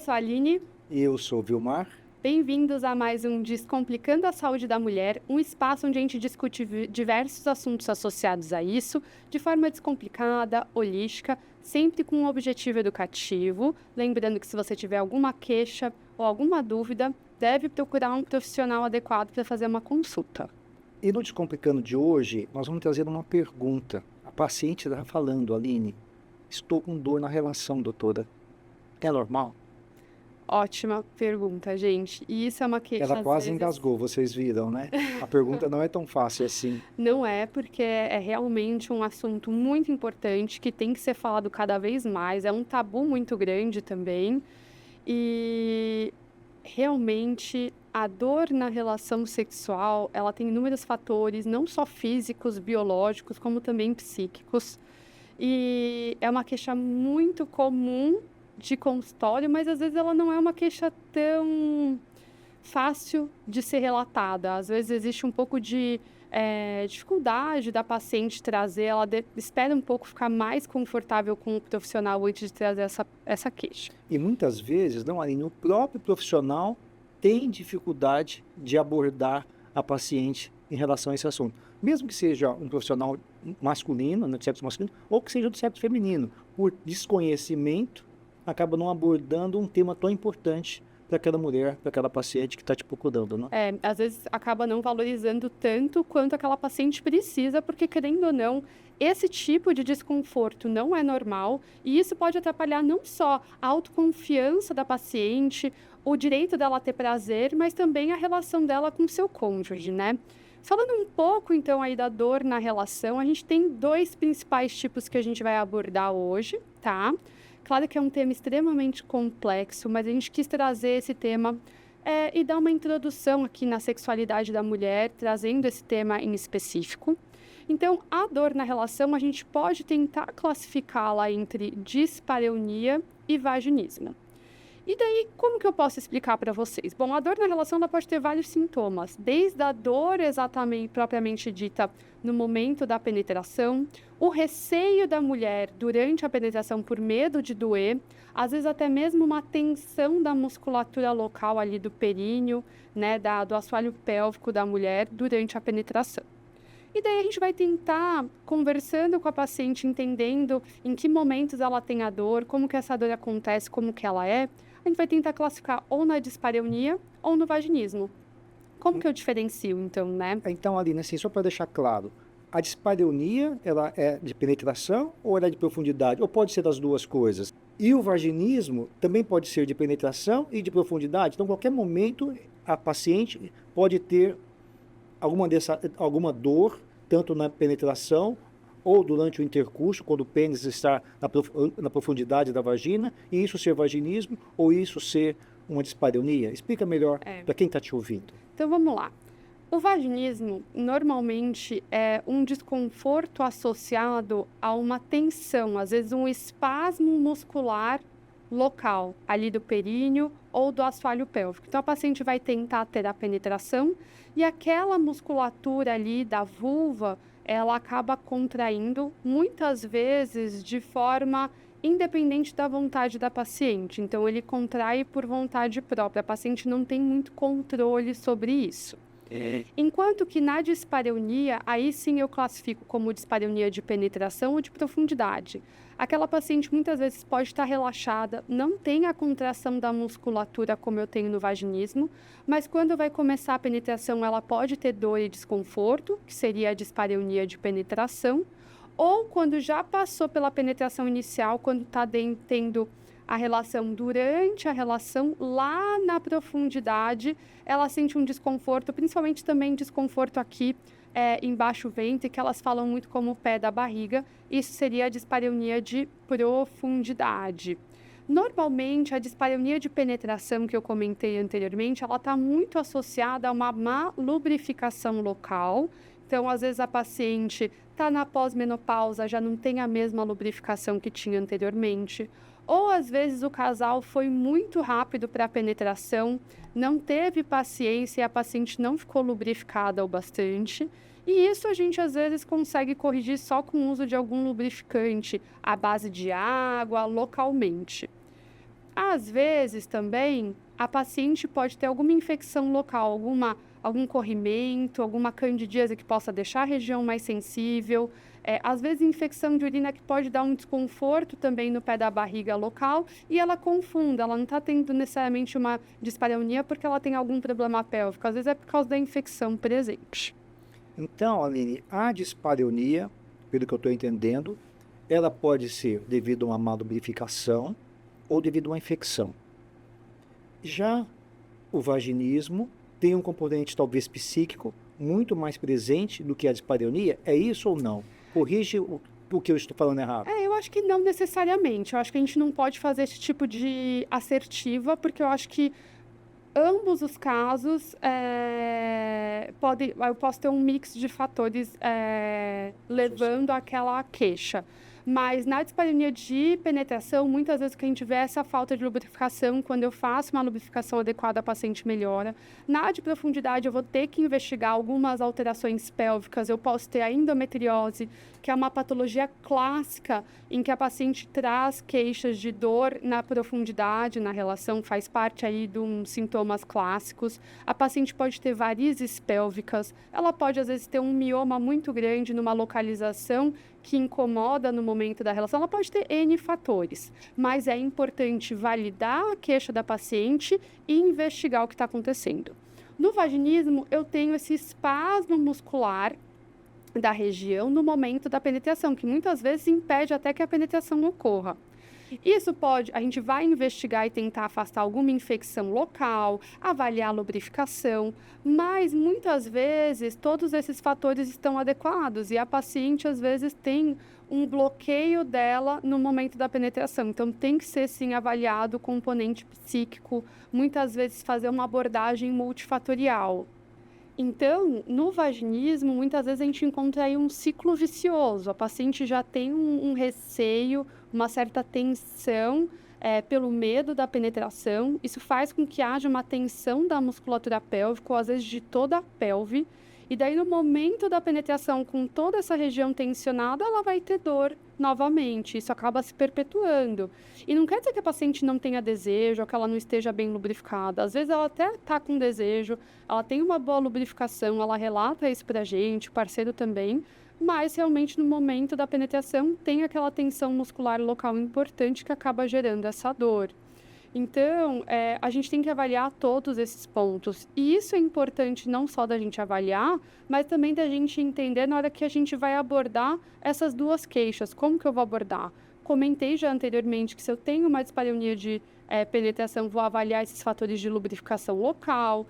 sou a Aline. E eu sou o Vilmar. Bem-vindos a mais um Descomplicando a Saúde da Mulher, um espaço onde a gente discute diversos assuntos associados a isso, de forma descomplicada, holística, sempre com um objetivo educativo. Lembrando que se você tiver alguma queixa ou alguma dúvida, deve procurar um profissional adequado para fazer uma consulta. E no Descomplicando de hoje, nós vamos trazer uma pergunta. A paciente está falando, Aline, estou com dor na relação, doutora. É normal? Ótima pergunta, gente. E isso é uma queixa, Ela às quase vezes, engasgou, vocês viram, né? A pergunta não é tão fácil assim. Não é, porque é realmente um assunto muito importante que tem que ser falado cada vez mais. É um tabu muito grande também. E realmente a dor na relação sexual, ela tem inúmeros fatores, não só físicos, biológicos, como também psíquicos. E é uma queixa muito comum de consultório, mas às vezes ela não é uma queixa tão fácil de ser relatada. Às vezes existe um pouco de dificuldade da paciente trazer, ela espera um pouco ficar mais confortável com o profissional antes de trazer essa queixa. E muitas vezes, não, Aline, o próprio profissional tem dificuldade de abordar a paciente em relação a esse assunto. Mesmo que seja um profissional masculino, né, do sexo masculino, ou que seja do sexo feminino, por desconhecimento, acaba não abordando um tema tão importante para aquela mulher, para aquela paciente que está te procurando, né? Às vezes acaba não valorizando tanto quanto aquela paciente precisa, porque querendo ou não, esse tipo de desconforto não é normal e isso pode atrapalhar não só a autoconfiança da paciente, o direito dela ter prazer, mas também a relação dela com o seu cônjuge, né? Falando um pouco então aí da dor na relação, a gente tem dois principais tipos que a gente vai abordar hoje, tá? Claro que é um tema extremamente complexo, mas a gente quis trazer esse tema e dar uma introdução aqui na sexualidade da mulher, trazendo esse tema em específico. Então, a dor na relação, a gente pode tentar classificá-la entre dispareunia e vaginismo. E daí, como que eu posso explicar para vocês? Bom, a dor na relação ela pode ter vários sintomas, desde a dor exatamente propriamente dita no momento da penetração, o receio da mulher durante a penetração por medo de doer, às vezes até mesmo uma tensão da musculatura local ali do períneo, né, do assoalho pélvico da mulher durante a penetração. E daí a gente vai tentar, conversando com a paciente, entendendo em que momentos ela tem a dor, como que essa dor acontece, como que ela é, a gente vai tentar classificar ou na dispareunia ou no vaginismo. Como que eu diferencio, então, né? Então, Aline, assim, só para deixar claro, a dispareunia, ela é de penetração ou ela é de profundidade? Ou pode ser das duas coisas? E o vaginismo também pode ser de penetração e de profundidade? Então, em qualquer momento, a paciente pode ter alguma dor, tanto na penetração ou durante o intercurso, quando o pênis está na profundidade da vagina, e isso ser vaginismo ou isso ser uma dispareunia? Explica melhor para quem está te ouvindo. Então, vamos lá. O vaginismo, normalmente, é um desconforto associado a uma tensão, às vezes um espasmo muscular local, ali do períneo ou do assoalho pélvico. Então, a paciente vai tentar ter a penetração e aquela musculatura ali da vulva, ela acaba contraindo, muitas vezes de forma independente da vontade da paciente. Então, ele contrai por vontade própria. A paciente não tem muito controle sobre isso. Enquanto que na dispareunia, aí sim eu classifico como dispareunia de penetração ou de profundidade. Aquela paciente muitas vezes pode estar relaxada, não tem a contração da musculatura como eu tenho no vaginismo, mas quando vai começar a penetração ela pode ter dor e desconforto, que seria a dispareunia de penetração, ou quando já passou pela penetração inicial, quando está tendo a relação durante a relação, lá na profundidade, ela sente um desconforto, principalmente também desconforto aqui embaixo do ventre, que elas falam muito como o pé da barriga. Isso seria a dispareunia de profundidade. Normalmente, a dispareunia de penetração que eu comentei anteriormente, ela está muito associada a uma má lubrificação local. Então, às vezes, a paciente está na pós-menopausa, já não tem a mesma lubrificação que tinha anteriormente. Ou, às vezes, o casal foi muito rápido para a penetração, não teve paciência e a paciente não ficou lubrificada o bastante. E isso a gente, às vezes, consegue corrigir só com o uso de algum lubrificante à base de água, localmente. Às vezes também a paciente pode ter alguma infecção local, algum corrimento, alguma candidíase que possa deixar a região mais sensível. Às vezes infecção de urina que pode dar um desconforto também no pé da barriga local e ela confunda, ela não está tendo necessariamente uma dispareunia porque ela tem algum problema pélvico, às vezes é por causa da infecção presente. Então, Aline, a dispareunia, pelo que eu estou entendendo, ela pode ser devido a uma má lubrificação ou devido a uma infecção. Já o vaginismo tem um componente talvez psíquico muito mais presente do que a dispareunia. É isso ou não? Corrige o que eu estou falando errado. Eu acho que não necessariamente. Eu acho que a gente não pode fazer esse tipo de assertiva, porque eu acho que ambos os casos eu posso ter um mix de fatores levando àquela queixa. Mas na dispareunia de penetração, muitas vezes o que a gente vê é essa falta de lubrificação. Quando eu faço uma lubrificação adequada, a paciente melhora. Na de profundidade, eu vou ter que investigar algumas alterações pélvicas. Eu posso ter a endometriose, que é uma patologia clássica em que a paciente traz queixas de dor na profundidade, na relação, faz parte aí de uns sintomas clássicos. A paciente pode ter varizes pélvicas, ela pode às vezes ter um mioma muito grande numa localização que incomoda no momento da relação, ela pode ter N fatores, mas é importante validar a queixa da paciente e investigar o que está acontecendo. No vaginismo, eu tenho esse espasmo muscular da região no momento da penetração, que muitas vezes impede até que a penetração ocorra. Isso a gente vai investigar e tentar afastar alguma infecção local, avaliar a lubrificação, mas muitas vezes todos esses fatores estão adequados e a paciente às vezes tem um bloqueio dela no momento da penetração. Então tem que ser sim avaliado o componente psíquico, muitas vezes fazer uma abordagem multifatorial. Então, no vaginismo, muitas vezes a gente encontra aí um ciclo vicioso. A paciente já tem um receio, uma certa tensão pelo medo da penetração. Isso faz com que haja uma tensão da musculatura pélvica, ou às vezes de toda a pelve. E daí, no momento da penetração, com toda essa região tensionada, ela vai ter dor novamente. Isso acaba se perpetuando. E não quer dizer que a paciente não tenha desejo ou que ela não esteja bem lubrificada. Às vezes ela até está com desejo, ela tem uma boa lubrificação, ela relata isso pra gente, o parceiro também, mas realmente no momento da penetração tem aquela tensão muscular local importante que acaba gerando essa dor. Então, a gente tem que avaliar todos esses pontos. E isso é importante não só da gente avaliar, mas também da gente entender na hora que a gente vai abordar essas duas queixas. Como que eu vou abordar? Comentei já anteriormente que se eu tenho uma dispareunia de penetração, vou avaliar esses fatores de lubrificação local.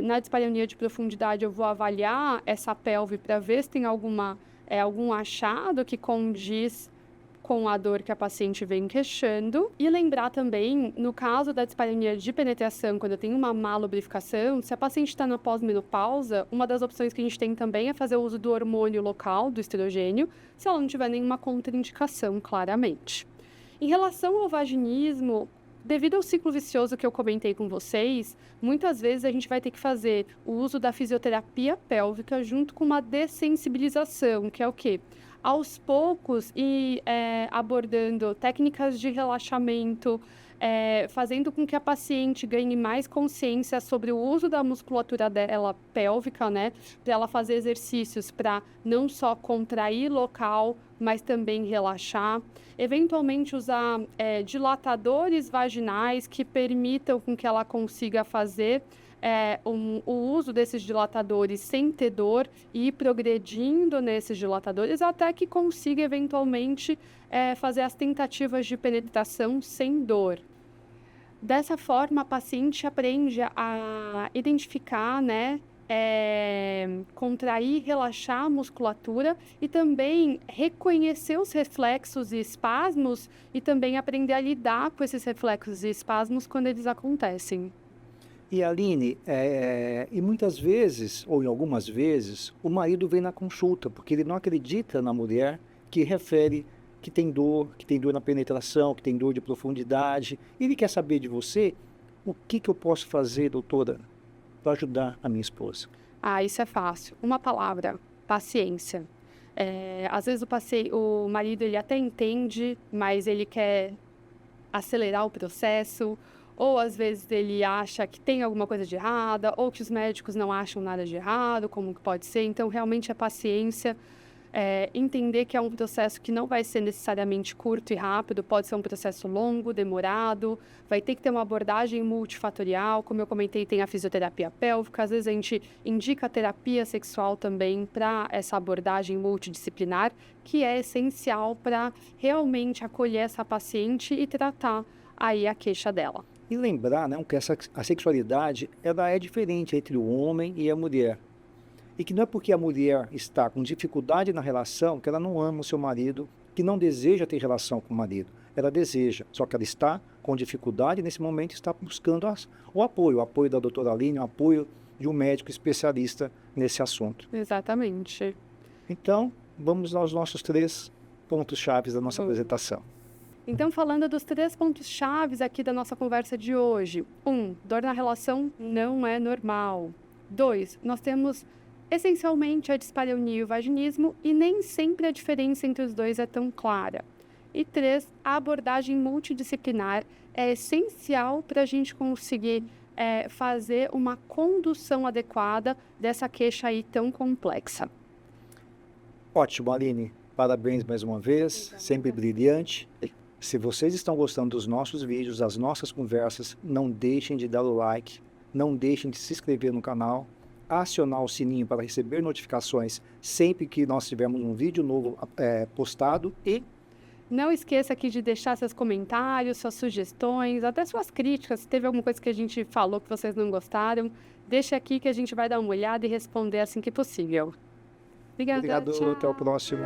Na dispareunia de profundidade, eu vou avaliar essa pelve para ver se tem algum achado que condiz com a dor que a paciente vem queixando. E lembrar também, no caso da dispareunia de penetração, quando eu tenho uma má lubrificação, se a paciente está na pós-menopausa, uma das opções que a gente tem também é fazer o uso do hormônio local, do estrogênio, se ela não tiver nenhuma contraindicação, claramente. Em relação ao vaginismo, devido ao ciclo vicioso que eu comentei com vocês, muitas vezes a gente vai ter que fazer o uso da fisioterapia pélvica junto com uma dessensibilização, que é o quê? Aos poucos e abordando técnicas de relaxamento, fazendo com que a paciente ganhe mais consciência sobre o uso da musculatura dela pélvica, né? Para ela fazer exercícios para não só contrair local, mas também relaxar. Eventualmente usar dilatadores vaginais que permitam com que ela consiga fazer o uso desses dilatadores sem ter dor e ir progredindo nesses dilatadores até que consiga eventualmente fazer as tentativas de penetração sem dor. Dessa forma, a paciente aprende a identificar, né, contrair, relaxar a musculatura e também reconhecer os reflexos e espasmos e também aprender a lidar com esses reflexos e espasmos quando eles acontecem. E Aline, e muitas vezes, ou em algumas vezes, o marido vem na consulta, porque ele não acredita na mulher que refere que tem dor na penetração, que tem dor de profundidade. Ele quer saber de você o que eu posso fazer, doutora, para ajudar a minha esposa. Isso é fácil. Uma palavra, paciência. Às vezes o marido ele até entende, mas ele quer acelerar o processo, ou às vezes ele acha que tem alguma coisa de errada, ou que os médicos não acham nada de errado, como que pode ser. Então, realmente, a paciência, entender que é um processo que não vai ser necessariamente curto e rápido, pode ser um processo longo, demorado, vai ter que ter uma abordagem multifatorial, como eu comentei, tem a fisioterapia pélvica, às vezes a gente indica a terapia sexual também para essa abordagem multidisciplinar, que é essencial para realmente acolher essa paciente e tratar aí a queixa dela. E lembrar, né, que a sexualidade ela é diferente entre o homem e a mulher. E que não é porque a mulher está com dificuldade na relação que ela não ama o seu marido, que não deseja ter relação com o marido. Ela deseja, só que ela está com dificuldade e nesse momento está buscando o apoio da doutora Aline, o apoio de um médico especialista nesse assunto. Exatamente. Então, vamos aos nossos 3 pontos-chave da nossa apresentação. Então, falando dos 3 pontos chaves aqui da nossa conversa de hoje. 1, dor na relação não é normal. 2, nós temos essencialmente a dispareunia e o vaginismo e nem sempre a diferença entre os dois é tão clara. E 3, a abordagem multidisciplinar é essencial para a gente conseguir fazer uma condução adequada dessa queixa aí tão complexa. Ótimo, Aline. Parabéns mais uma vez, sempre brilhante. Se vocês estão gostando dos nossos vídeos, das nossas conversas, não deixem de dar o like, não deixem de se inscrever no canal, acionar o sininho para receber notificações sempre que nós tivermos um vídeo novo postado e não esqueça aqui de deixar seus comentários, suas sugestões, até suas críticas. Se teve alguma coisa que a gente falou que vocês não gostaram, deixe aqui que a gente vai dar uma olhada e responder assim que possível. Obrigada, obrigado, tchau. até o próximo.